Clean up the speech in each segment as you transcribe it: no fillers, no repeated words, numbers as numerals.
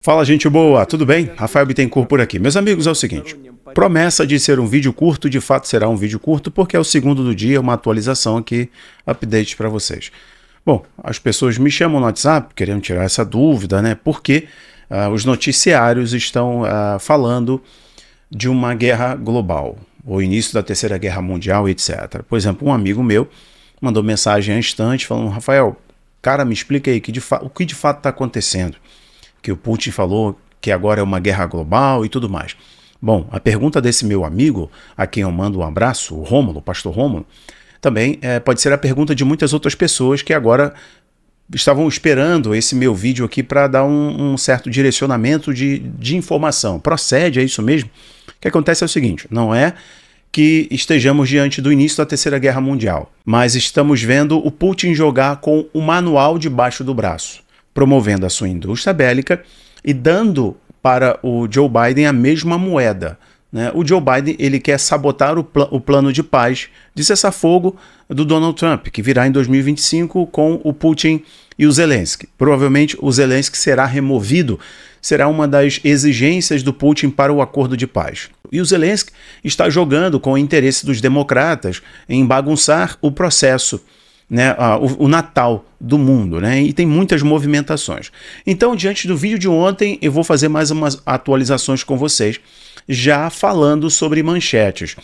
Fala, gente boa, tudo bem? Rafael Bittencourt por aqui. Meus amigos, é o seguinte, promessa de ser um vídeo curto, de fato será um vídeo curto, porque é o segundo do dia, uma atualização aqui, update para vocês. Bom, as pessoas me chamam no WhatsApp, querendo tirar essa dúvida, né? Porque os noticiários estão falando de uma guerra global, o início da Terceira Guerra Mundial, etc. Por exemplo, um amigo meu mandou mensagem à instante falando: Rafael, cara, me explica aí o que de fato está acontecendo. Que o Putin falou que agora é uma guerra global e tudo mais. Bom, a pergunta desse meu amigo, a quem eu mando um abraço, o Rômulo, o pastor Rômulo, também pode ser a pergunta de muitas outras pessoas que agora estavam esperando esse meu vídeo aqui para dar um certo direcionamento de informação. Procede, é isso mesmo? O que acontece é o seguinte, não é que estejamos diante do início da Terceira Guerra Mundial, mas estamos vendo o Putin jogar com o manual debaixo do braço, promovendo a sua indústria bélica e dando para o Joe Biden a mesma moeda, né? O Joe Biden ele quer sabotar o plano de paz de cessar-fogo do Donald Trump, que virá em 2025 com o Putin e o Zelensky. Provavelmente o Zelensky será removido, será uma das exigências do Putin para o acordo de paz. E o Zelensky está jogando com o interesse dos democratas em bagunçar o processo, né, o Natal do mundo, né, e tem muitas movimentações. Então, diante do vídeo de ontem, eu vou fazer mais umas atualizações com vocês, já falando sobre manchetes.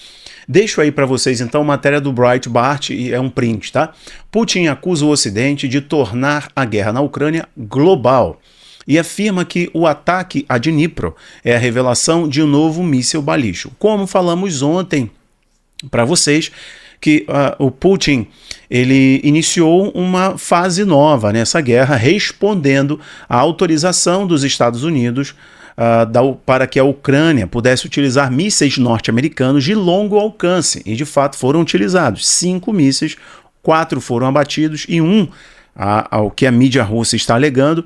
Deixo aí para vocês, então, matéria do Breitbart, e é um print, tá? Putin acusa o Ocidente de tornar a guerra na Ucrânia global e afirma que o ataque a Dnipro é a revelação de um novo míssil balístico. Como falamos ontem para vocês, que o Putin ele iniciou uma fase nova nessa guerra, respondendo à autorização dos Estados Unidos para que a Ucrânia pudesse utilizar mísseis norte-americanos de longo alcance, e de fato foram utilizados 5 mísseis, 4 foram abatidos e ao que a mídia russa está alegando,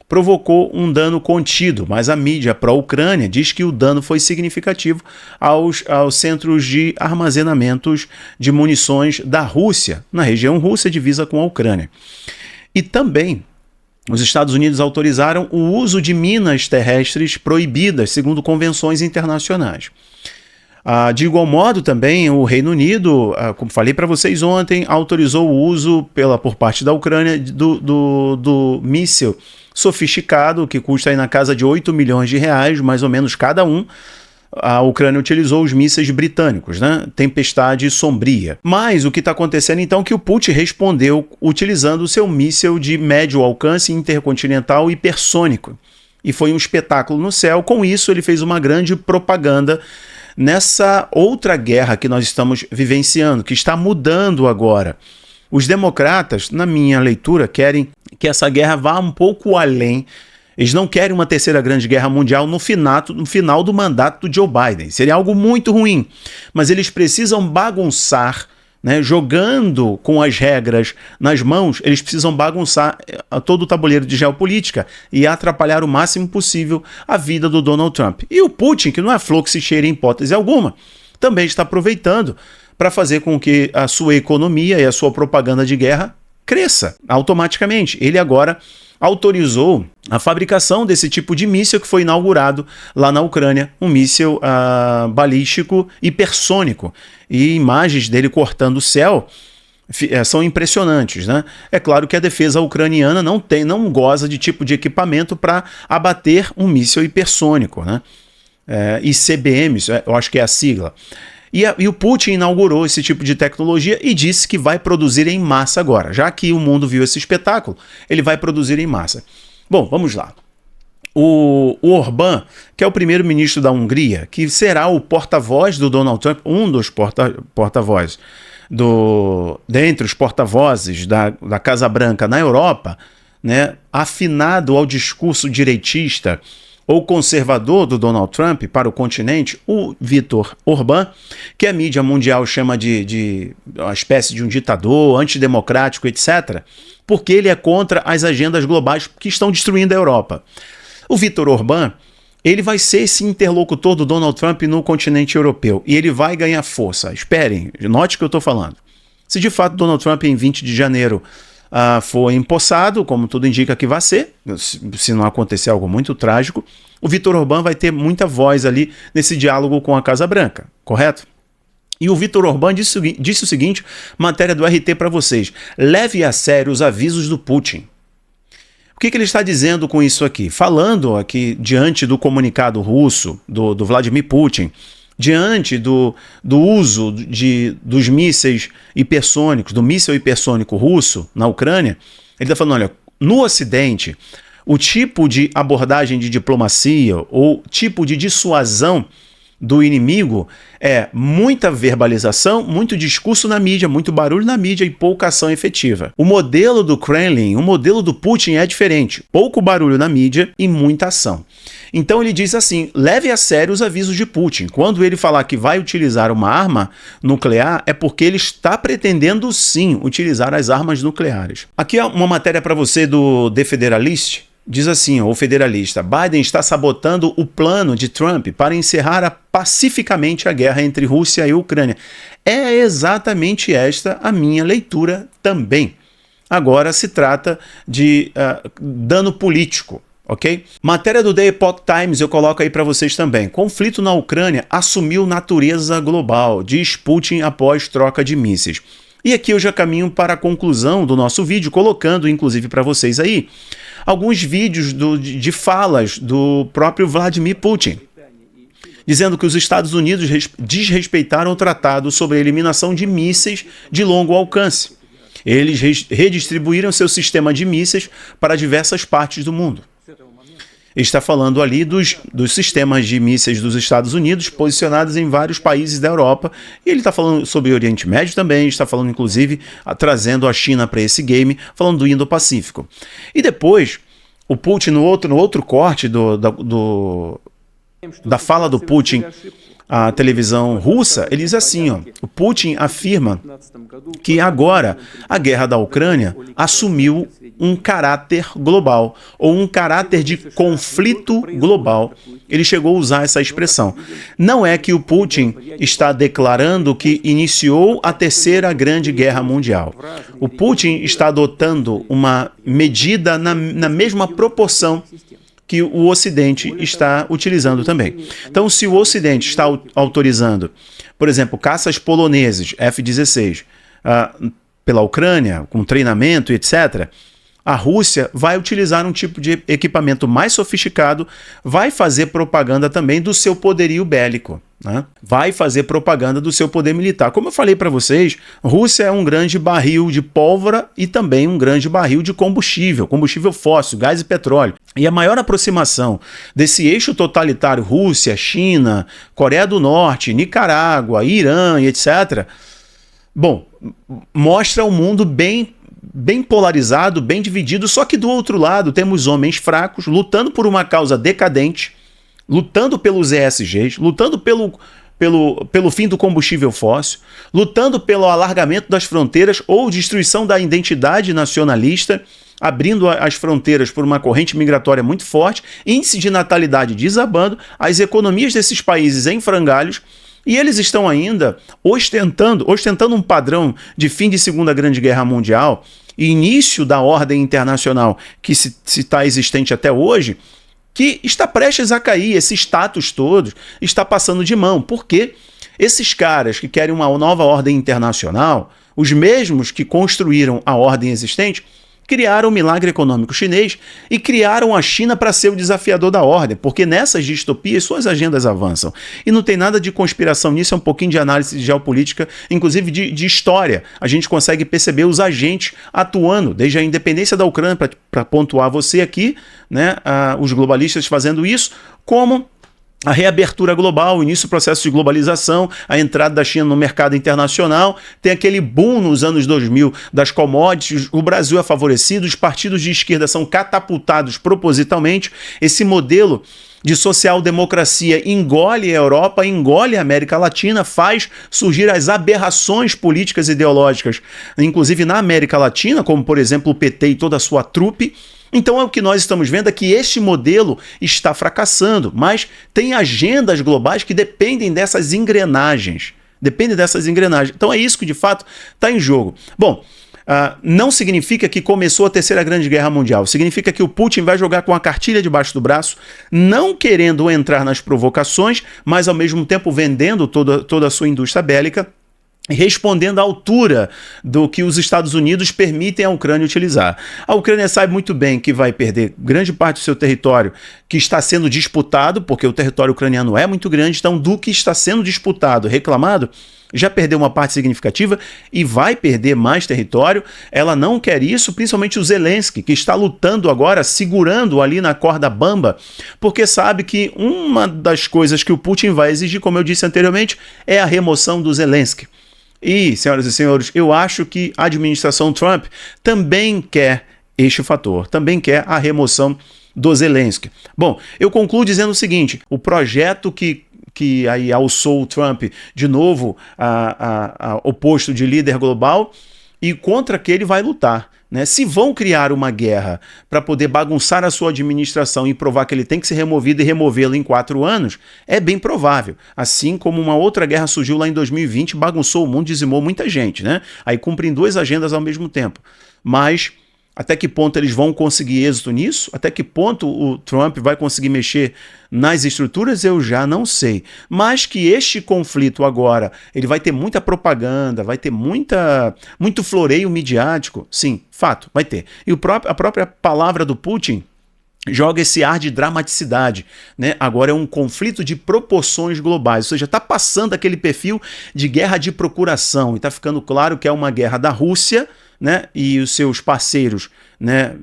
provocou um dano contido, mas a mídia pró-Ucrânia diz que o dano foi significativo aos centros de armazenamentos de munições da Rússia, na região russa divisa com a Ucrânia. E também os Estados Unidos autorizaram o uso de minas terrestres proibidas, segundo convenções internacionais. De igual modo, também, o Reino Unido, como falei para vocês ontem, autorizou o uso por parte da Ucrânia do míssil sofisticado, que custa aí na casa de 8 milhões de reais, mais ou menos cada um. A Ucrânia utilizou os mísseis britânicos, né? Tempestade Sombria. Mas o que está acontecendo então é que o Putin respondeu utilizando o seu míssil de médio alcance intercontinental hipersônico. E foi um espetáculo no céu. Com isso, ele fez uma grande propaganda nessa outra guerra que nós estamos vivenciando, que está mudando agora. Os democratas, na minha leitura, querem que essa guerra vá um pouco além. Eles não querem uma terceira grande guerra mundial no final do mandato do Joe Biden. Seria algo muito ruim. Mas eles precisam bagunçar, né, jogando com as regras nas mãos, eles precisam bagunçar todo o tabuleiro de geopolítica e atrapalhar o máximo possível a vida do Donald Trump. E o Putin, que não é flor que se cheira em hipótese alguma, também está aproveitando para fazer com que a sua economia e a sua propaganda de guerra cresça automaticamente. Ele agora autorizou a fabricação desse tipo de míssil que foi inaugurado lá na Ucrânia, um míssil balístico hipersônico. E imagens dele cortando o céu são impressionantes, né? É claro que a defesa ucraniana não goza de tipo de equipamento para abater um míssil hipersônico, né? ICBM, eu acho que é a sigla. E o Putin inaugurou esse tipo de tecnologia e disse que vai produzir em massa agora. Já que o mundo viu esse espetáculo, ele vai produzir em massa. Bom, vamos lá. O Orbán, que é o primeiro-ministro da Hungria, que será o porta-voz do Donald Trump, um dos porta-vozes, dentre os porta-vozes da Casa Branca na Europa, né, afinado ao discurso direitista ou conservador do Donald Trump para o continente, o Viktor Orbán, que a mídia mundial chama de uma espécie de um ditador, antidemocrático, etc., porque ele é contra as agendas globais que estão destruindo a Europa. O Viktor Orbán, ele vai ser esse interlocutor do Donald Trump no continente europeu, e ele vai ganhar força. Esperem, note o que eu estou falando. Se de fato Donald Trump, em 20 de janeiro, for empossado, como tudo indica que vai ser, se não acontecer algo muito trágico, o Viktor Orbán vai ter muita voz ali nesse diálogo com a Casa Branca, correto? E o Viktor Orbán disse o seguinte, matéria do RT para vocês: leve a sério os avisos do Putin. O que ele está dizendo com isso aqui? Falando aqui diante do comunicado russo, do Vladimir Putin, diante do uso dos mísseis hipersônicos, do míssil hipersônico russo na Ucrânia, ele está falando, olha, no Ocidente, o tipo de abordagem de diplomacia ou tipo de dissuasão do inimigo é muita verbalização, muito discurso na mídia, muito barulho na mídia e pouca ação efetiva. O modelo do Kremlin, o modelo do Putin é diferente. Pouco barulho na mídia e muita ação. Então ele diz assim, leve a sério os avisos de Putin. Quando ele falar que vai utilizar uma arma nuclear, é porque ele está pretendendo sim utilizar as armas nucleares. Aqui é uma matéria para você do The Federalist. Diz assim, o federalista, Biden está sabotando o plano de Trump para encerrar pacificamente a guerra entre Rússia e Ucrânia. É exatamente esta a minha leitura também. Agora se trata de dano político, ok? Matéria do The Epoch Times eu coloco aí para vocês também. Conflito na Ucrânia assumiu natureza global, diz Putin após troca de mísseis. E aqui eu já caminho para a conclusão do nosso vídeo, colocando inclusive para vocês aí alguns vídeos de falas do próprio Vladimir Putin, dizendo que os Estados Unidos desrespeitaram o tratado sobre a eliminação de mísseis de longo alcance. Eles redistribuíram seu sistema de mísseis para diversas partes do mundo. Ele está falando ali dos sistemas de mísseis dos Estados Unidos posicionados em vários países da Europa. E ele está falando sobre o Oriente Médio também, está falando inclusive, trazendo a China para esse game, falando do Indo-Pacífico. E depois, o Putin, no outro corte da fala do Putin à televisão russa, ele diz assim, ó, o Putin afirma que agora a guerra da Ucrânia assumiu um caráter global, ou um caráter de conflito global. Ele chegou a usar essa expressão. Não é que o Putin está declarando que iniciou a Terceira Grande Guerra Mundial. O Putin está adotando uma medida na mesma proporção que o Ocidente está utilizando também. Então, se o Ocidente está autorizando, por exemplo, caças poloneses F-16 pela Ucrânia, com treinamento e etc., a Rússia vai utilizar um tipo de equipamento mais sofisticado, vai fazer propaganda também do seu poderio bélico, né? Vai fazer propaganda do seu poder militar. Como eu falei para vocês, Rússia é um grande barril de pólvora e também um grande barril de combustível fóssil, gás e petróleo. E a maior aproximação desse eixo totalitário Rússia, China, Coreia do Norte, Nicarágua, Irã e etc., bom, mostra um mundo bem polarizado, bem dividido, só que do outro lado temos homens fracos lutando por uma causa decadente, lutando pelos ESGs, lutando pelo fim do combustível fóssil, lutando pelo alargamento das fronteiras ou destruição da identidade nacionalista, abrindo as fronteiras por uma corrente migratória muito forte, índice de natalidade desabando, as economias desses países em frangalhos. E eles estão ainda ostentando um padrão de fim de Segunda Grande Guerra Mundial e início da ordem internacional que se está existente até hoje, que está prestes a cair. Esse status todo está passando de mão. Porque esses caras que querem uma nova ordem internacional, os mesmos que construíram a ordem existente, criaram o milagre econômico chinês e criaram a China para ser o desafiador da ordem, porque nessas distopias suas agendas avançam. E não tem nada de conspiração nisso, é um pouquinho de análise de geopolítica, inclusive de história. A gente consegue perceber os agentes atuando, desde a independência da Ucrânia, para pontuar você aqui, né, os globalistas fazendo isso, como a reabertura global, o início do processo de globalização, a entrada da China no mercado internacional, tem aquele boom nos anos 2000 das commodities, o Brasil é favorecido, os partidos de esquerda são catapultados propositalmente, esse modelo de social-democracia engole a Europa, engole a América Latina, faz surgir as aberrações políticas e ideológicas, inclusive na América Latina, como por exemplo o PT e toda a sua trupe. Então o que nós estamos vendo é que este modelo está fracassando, mas tem agendas globais que dependem dessas engrenagens. Então é isso que de fato está em jogo. Bom, não significa que começou a Terceira Grande Guerra Mundial. Significa que o Putin vai jogar com a cartilha debaixo do braço, não querendo entrar nas provocações, mas ao mesmo tempo vendendo toda a sua indústria bélica, respondendo à altura do que os Estados Unidos permitem a Ucrânia utilizar. A Ucrânia sabe muito bem que vai perder grande parte do seu território que está sendo disputado, porque o território ucraniano é muito grande, então do que está sendo disputado, reclamado, já perdeu uma parte significativa e vai perder mais território. Ela não quer isso, principalmente o Zelensky, que está lutando agora, segurando ali na corda bamba, porque sabe que uma das coisas que o Putin vai exigir, como eu disse anteriormente, é a remoção do Zelensky. E, senhoras e senhores, eu acho que a administração Trump também quer este fator, também quer a remoção do Zelensky. Bom, eu concluo dizendo o seguinte: o projeto que aí alçou o Trump de novo ao posto de líder global e contra que ele vai lutar. Né? Se vão criar uma guerra para poder bagunçar a sua administração e provar que ele tem que ser removido e removê-lo em 4 anos, é bem provável. Assim como uma outra guerra surgiu lá em 2020, bagunçou o mundo, dizimou muita gente. Né? Aí cumprem 2 agendas ao mesmo tempo. Mas até que ponto eles vão conseguir êxito nisso? Até que ponto o Trump vai conseguir mexer nas estruturas? Eu já não sei. Mas que este conflito agora, ele vai ter muita propaganda, vai ter muito floreio midiático, sim, fato, vai ter. E a própria palavra do Putin joga esse ar de dramaticidade, né? Agora é um conflito de proporções globais, ou seja, está passando aquele perfil de guerra de procuração e está ficando claro que é uma guerra da Rússia, né, e os seus parceiros, né,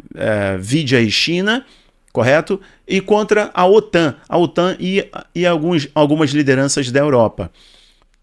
vide aí China, correto? E contra a OTAN e algumas lideranças da Europa.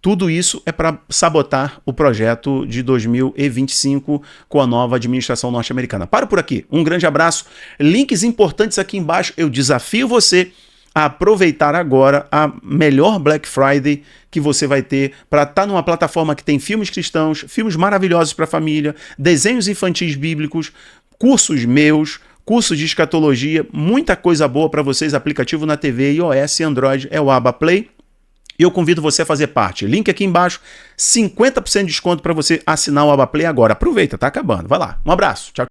Tudo isso é para sabotar o projeto de 2025 com a nova administração norte-americana. Paro por aqui. Um grande abraço. Links importantes aqui embaixo. Eu desafio você a aproveitar agora a melhor Black Friday que você vai ter para estar numa plataforma que tem filmes cristãos, filmes maravilhosos para a família, desenhos infantis bíblicos, cursos meus, cursos de escatologia, muita coisa boa para vocês, aplicativo na TV, iOS e Android, é o Aba Play. E eu convido você a fazer parte. Link aqui embaixo, 50% de desconto para você assinar o Aba Play agora. Aproveita, tá acabando. Vai lá. Um abraço. Tchau.